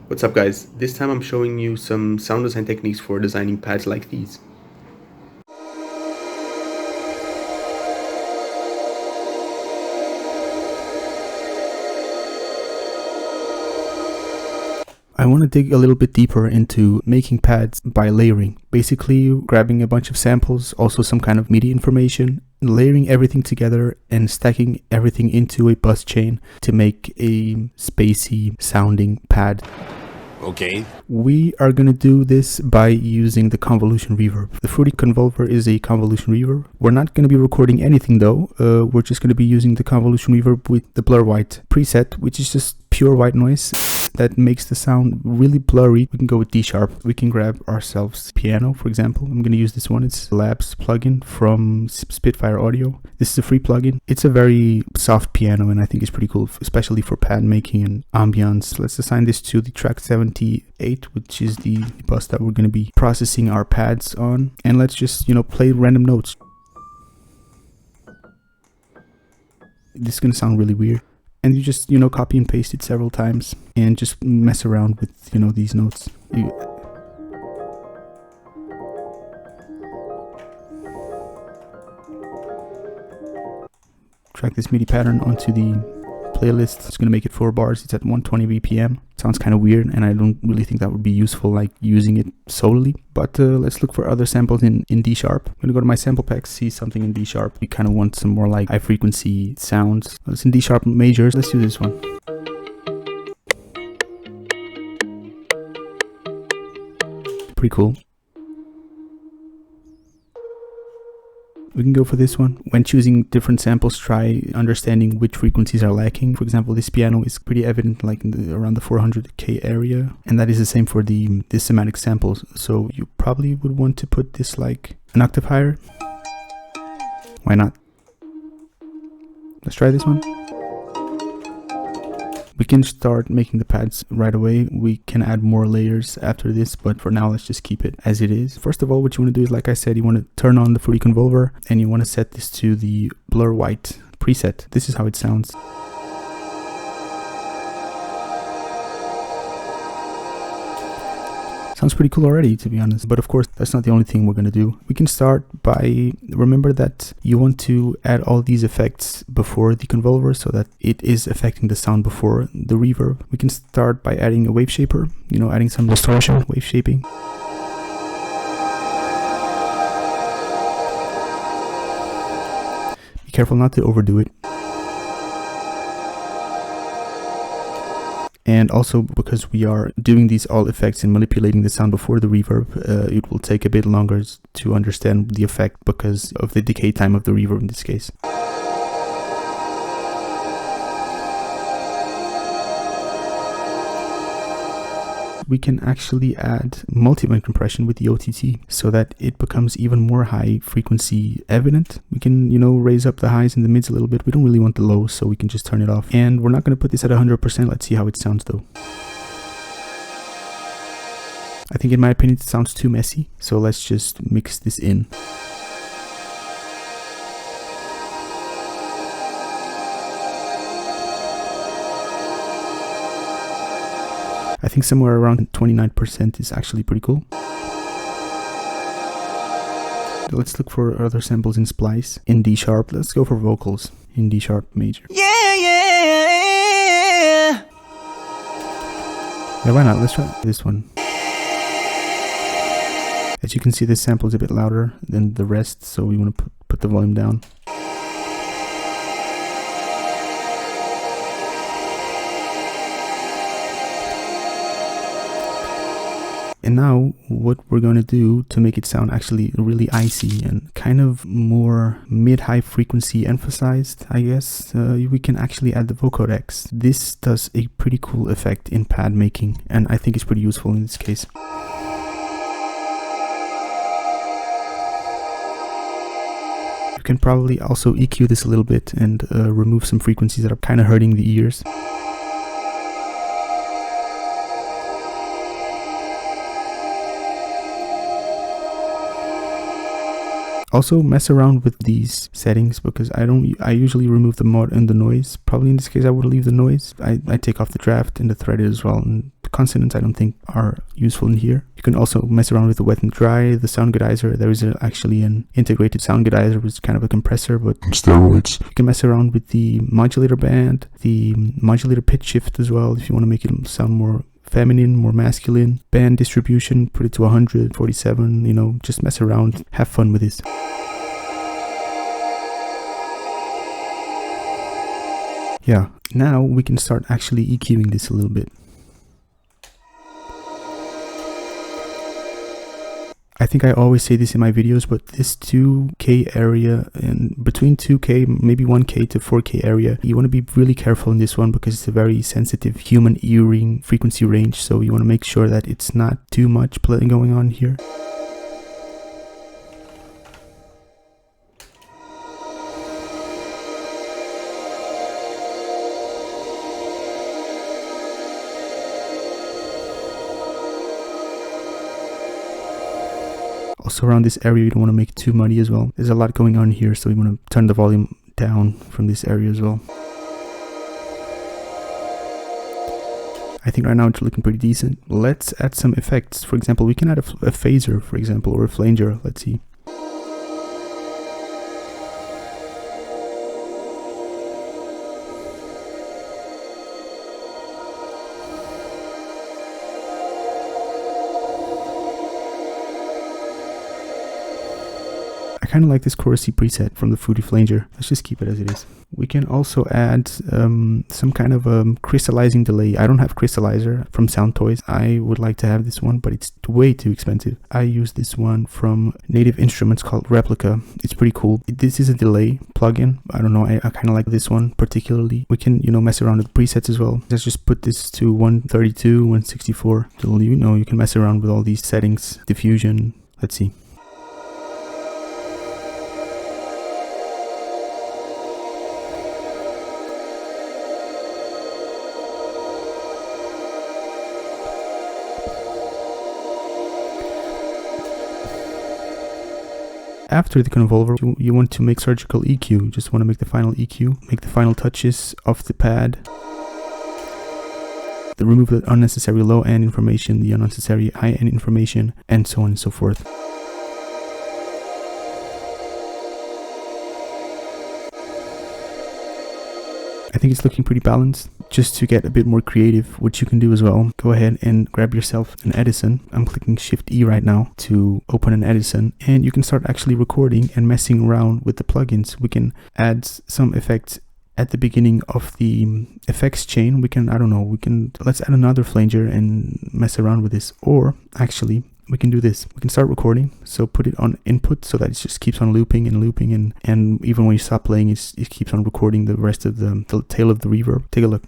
What's up guys, this time I'm showing you some sound design techniques for designing pads like these. I want to dig a little bit deeper into making pads by layering. Basically grabbing a bunch of samples, also some kind of MIDI information, layering everything together and stacking everything into a bus chain to make a spacey sounding pad. Okay. We are going to do this by using the convolution reverb. The Fruity Convolver is a convolution reverb. We're not going to be recording anything though. We're just going to be using the convolution reverb with the blur white preset, which is just pure white noise that makes the sound really blurry. We can go with D sharp. We can grab ourselves piano, for example. I'm going to use this one. It's Labs plugin from Spitfire Audio. This is a free plugin. It's a very soft piano and I think it's pretty cool, especially for pad making and ambiance. Let's assign this to the track 78, which is the bus that we're going to be processing our pads on. And let's just, play random notes. This is going to sound really weird. And you just, copy and paste it several times and just mess around with, these notes. Drag this MIDI pattern onto the playlist. It's going to make it 4 bars. It's at 120 BPM. Sounds kind of weird and I don't really think that would be useful like using it solely. But let's look for other samples in D sharp. I'm going to go to my sample pack, see something in D sharp. We kind of want some more like high frequency sounds. It's in D sharp majors. Let's do this one. Pretty cool. We can go for this one. When choosing different samples, try understanding which frequencies are lacking. For example, this piano is pretty evident like around the 400k area. And that is the same for the semantic samples. So you probably would want to put this like an octave higher. Why not? Let's try this one. We can start making the pads right away. We can add more layers after this, but for now, let's just keep it as it is. First of all, what you want to do is, like I said, you want to turn on the Fruity Convolver and you want to set this to the blur white preset. This is how it sounds. Sounds pretty cool already, to be honest. But of course, that's not the only thing we're going to do. We can start by, remember that you want to add all these effects before the convolver so that it is affecting the sound before the reverb. We can start by adding a wave shaper, adding some distortion, wave shaping. Be careful not to overdo it. And also because we are doing these all effects and manipulating the sound before the reverb, it will take a bit longer to understand the effect because of the decay time of the reverb in this case. We can actually add multi-band compression with the OTT so that it becomes even more high frequency evident. We can, raise up the highs and the mids a little bit. We don't really want the lows, so we can just turn it off. And we're not going to put this at 100%. Let's see how it sounds though. I think in my opinion, it sounds too messy. So let's just mix this in. I think somewhere around 29% is actually pretty cool. Let's look for other samples in Splice. In D sharp, let's go for vocals in D sharp major. Yeah, why not? Let's try this one. As you can see, this sample is a bit louder than the rest, so we want to put the volume down. And now what we're going to do to make it sound actually really icy and kind of more mid-high frequency emphasized, I guess, we can actually add the vocodecs. This does a pretty cool effect in pad making and I think it's pretty useful in this case. You can probably also EQ this a little bit and remove some frequencies that are kind of hurting the ears. Also mess around with these settings because I usually remove the mod and the noise. Probably in this case I would leave the noise. I take off the draft and the threaded as well and consonants I don't think are useful in here. You can also mess around with the wet and dry, the sound goodizer. There is actually an integrated sound goodizer, which is kind of a compressor, but on steroids. You can mess around with the modulator band, the modulator pitch shift as well, if you want to make it sound more feminine, more masculine. Band distribution, put it to 147, you know, just mess around, have fun with this. Yeah, now we can start actually EQing this a little bit. I think I always say this in my videos, but this 2K area, and between 2K, maybe 1K to 4K area, you want to be really careful in this one because it's a very sensitive human earring frequency range. So you want to make sure that it's not too much playing going on here. Also around this area, you don't want to make it too muddy as well. There's a lot going on here, so you want to turn the volume down from this area as well. I think right now it's looking pretty decent. Let's add some effects. For example, we can add a phaser, for example, or a flanger. Let's see. I kind of like this chorusy preset from the Fruity Flanger. Let's just keep it as it is. We can also add some kind of crystallizing delay. I don't have crystallizer from Sound Toys. I would like to have this one, but it's way too expensive. I use this one from Native Instruments called Replica. It's pretty cool. This is a delay plugin. I don't know, I kind of like this one particularly. We can, you know, mess around with presets as well. Let's just put this to 132, 164. So, you know, you can mess around with all these settings, diffusion. Let's see. After the convolver, you want to make surgical EQ. You just want to make the final EQ, make the final touches of the pad. Remove the unnecessary low end information, the unnecessary high end information, and so on and so forth. I think it's looking pretty balanced. Just to get a bit more creative, which you can do as well, go ahead and grab yourself an Edison. I'm clicking Shift E right now to open an Edison, and you can start actually recording and messing around with the plugins. We can add some effects at the beginning of the effects chain. We can, I don't know, let's add another flanger and mess around with this. Or actually, we can do this. We can start recording, so put it on input so that it just keeps on looping and looping, and even when you stop playing, it keeps on recording the rest of the tail of the reverb. Take a look.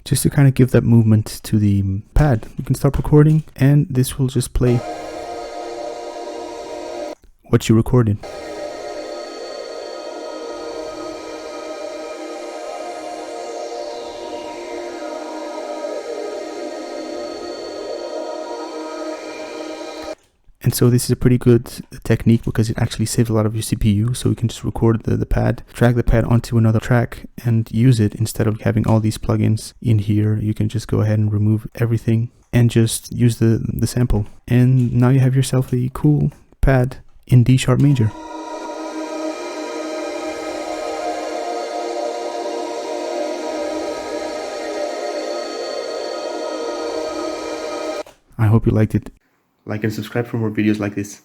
Just to kind of give that movement to the pad. You can start recording, and this will just play what you recorded. And so this is a pretty good technique because it actually saves a lot of your CPU. So you can just record the pad, drag the pad onto another track and use it instead of having all these plugins in here. You can just go ahead and remove everything and just use the sample. And now you have yourself a cool pad in D sharp major. I hope you liked it. Like and subscribe for more videos like this.